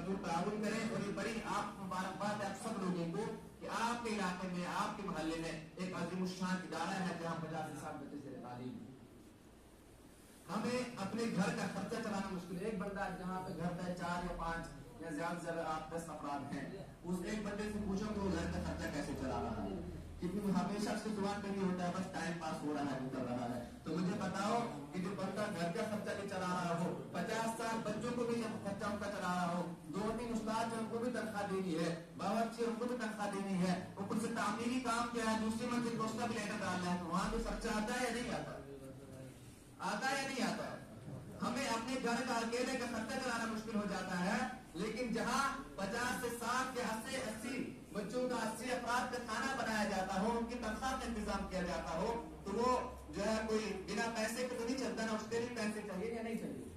मजदूर ताउन करें। और ये बड़ी आप मुबारक बात है आप सब लोगों को कि आपके इलाके में आपके मोहल्ले में एक अजीमुशान इदारा है जहाँ 50 से 60 बच्चे से तालीम। हमें अपने घर का खर्चा चलाना मुश्किल है। एक बंदा जहाँ पे घर पे 4 या 5 या ज्यादा से ज्यादा आप 10 अफराद हैं, उस एक बंदे से पूछो कि वो घर का खर्चा कैसे चला रहा है, क्योंकि हमेशा उसकी जुबान पे नहीं होता है बस टाइम पास हो रहा है वो कर रहा है। तो मुझे बताओ कि जो बंदा घर का खर्चा नहीं चला रहा हो, 50-60 बच्चों को भी खर्चा उनका चला रहा हो, 2-3 उस्ताद जो उनको भी तनख्वाह देनी है, बावर्ची उनको भी तनख्वाह देनी है, ऊपर से तामीरी काम क्या है, दूसरी मंजिल को उसका भी लेटर डालना है, तो वहां तो खर्चा आता है या नहीं आता? आता है या नहीं आता? हमें अपने घर का अकेले का खर्चा चलाना मुश्किल हो जाता है, लेकिन जहाँ 50 से 60 या 80 बच्चों का 80 अफराद का खाना बनाया जाता हो, उनकी तनख्वाह का इंतजाम किया जाता हो, तो वो जो है कोई बिना पैसे के तो नहीं चलता ना, उसके लिए पैसे चाहिए या नहीं चाहिए?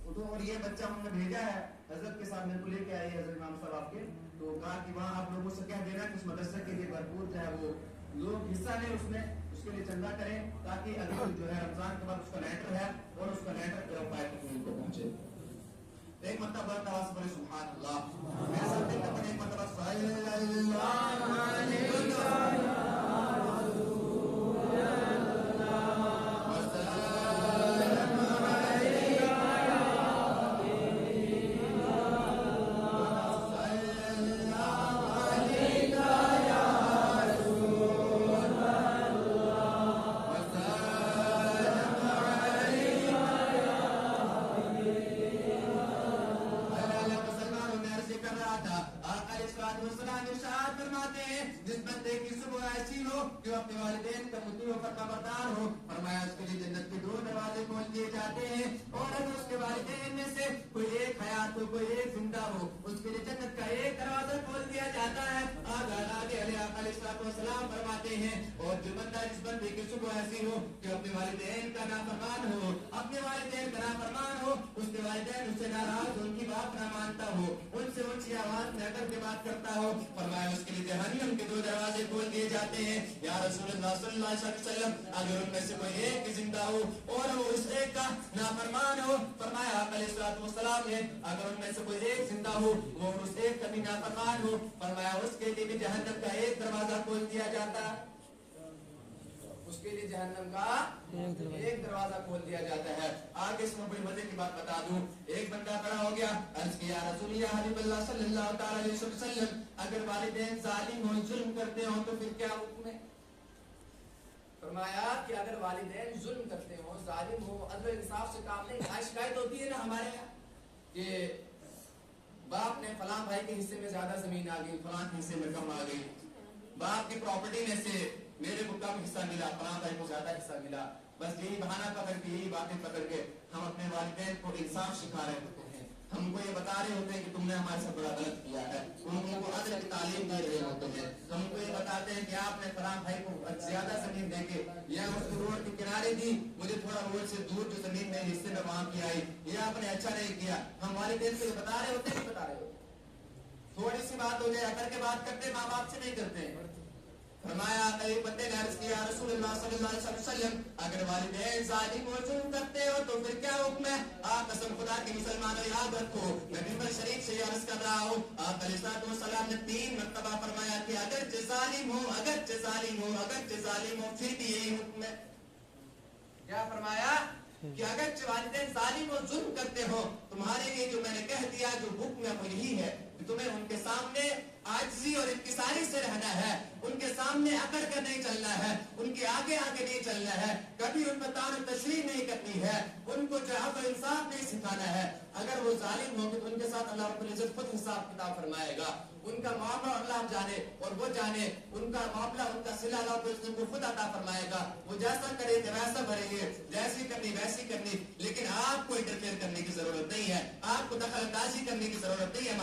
तो और ये बच्चा हमने भेजा है हजरत के साथ मेरे को लेके आए हजरत इमाम साहब आपके, तो कहा कि वहाँ आप लोगों से कह देना कि उस मदरसे के लिए भरपूर जो है वो लोग हिस्सा लें उसमें, उसके लिए चंदा करें, ताकि अगर जो है रमजान के बाद उसका लेटर है और उसका लेटर के उपाय तक उनको पहुंचे। एक मतलब आवाज बोले सुभान अल्लाह, ऐसा दिन का एक मतलब जिस बंदे की सुबह ऐसी हो कि वो अपने वालिदैन का मुती हो फरमाबरदार हो, फरमाया उसके लिए जन्नत के 2 दरवाजे खोल दिए जाते हैं, और अगर उसके वालिदैन में से कोई एक हयात हो कोई एक जिंदा हो उसके लिए जन्नत का एक दरवाजा खोल दिया जाता है। आगे अलैहिस्सलाम फरमाते हैं और जो बंदा जिस बंदे की सुबह ऐसी हो कि अपने वालिदैन का नाफरमान हो, अपने वालिदैन का नाफरमान हो, उसके वालिदैन उससे नाराज हो, उनकी बात ना मानता हो, उनसे ऊंची आवाज में अगर के बात करता हो, फरमाया उसके लिए जहन्नम के 2 दरवाजे खोल दिए जाते हैं। या रसूलुल्लाह सल्लल्लाहु अलैहि वसल्लम अगर उनमें से कोई एक जिंदा हो और वो उस एक का नाफरमान हो, फरमाया अलैहिस्सलाम ने अगर उनमें से कोई एक जिंदा हो वो उस एक का भी नाफरमान हो, फरमाया उसके लिए भी जहन्नम का एक दरवाजा खोल दिया जाता है, उसके लिए जहन्नम का एक दरवाजा खोल दिया जाता है। आगे इसमें बड़ी मजे की बात बता दूं, एक बंदा खड़ा हो गया, अर्ज किया रसूलुल्लाह हबीबल्लाह सल्लल्लाहु अलैहि वसल्लम अगर वालिदैन जालिम हो जुल्म करते हो तो फिर क्या हुक्म है? फरमाया कि अगर वालिदैन जुल्म करते हो जालिम हो अदल इंसाफ से काम नहीं, शिकायत होती है ना हमारे यहाँ कि बाप ने फलां भाई के हिस्से में ज्यादा जमीन आ गई, फलां के हिस्से में कम आ गई, बाप की प्रॉपर्टी में से मेरे को कम हिस्सा मिला, फलां भाई को ज्यादा हिस्सा मिला। बस यही बहाना पकड़ के यही बातें पकड़ के हम अपने वालिदैन को इंसाफ सिखा रहे होते हैं, हमको ये बता रहे होते हैं कि तुमने हमारे साथ बड़ा गलत किया है, उनको अदल की तालीम दे रहे होते हैं, हमको ये बताते हैं कि आपने फलां भाई को ज्यादा जमीन देके या उसको रोड के किनारे दी, मुझे थोड़ा रोड से दूर जो जमीन में हिस्से में वहां की आई, ये आपने अच्छा नहीं किया। हम वालिदैन से बता रहे होते हैं, बता रहे होते, थोड़ी सी बात हो जाए अकर के बात करते, माँ बाप से नहीं करते। फरमाया एक बंदे ने अर्ज किया रसूलुल्लाह सल्लल्लाहु अलैहि वसल्लम अगर वालिदैन जालिम और जुल्म करते हो तो फिर क्या हुक्म है? आप कसम खुदा के मुसलमानों याद रखो, मैं मिंबर शरीफ से अर्ज कर रहा हूँ, आप अलैहिस्सलाम ने 3 मर्तबा फरमाया कि अगर जालिम हो अगर जालिम हो अगर जालिम हो फिर भी यही हुक्म है। क्या फरमाया कि अगर वालिदैन जालिम और जुल्म करते हो तुम्हारे लिए जो मैंने कह दिया जो हुक्म है वो यही है कि तुम्हें उनके सामने आजिज़ी और इंकिसारी से रहना है, उनके सामने अकड़ कर नहीं चलना है, उनके आगे आगे नहीं चलना है, कभी उन पर तान तशरीह नहीं करनी है, उनको जो है इंसाफ नहीं सिखाना है। अगर वो जालिम होंगे तो उनके साथ अल्लाह रब्बुल इज्जत खुद हिसाब किताब फरमाएगा, उनका मामला अल्लाह जाने और वो जाने, उनका मामला उनका सिला अल्लाह रब्बुल इज्जत को खुद अता फरमाएगा, वो जैसा करेंगे वैसा भरेंगे, जैसी करनी वैसी करनी, लेकिन आपको इंटरफेयर करने की जरूरत नहीं है, आपको दखल अंदाजी करने की जरूरत नहीं है।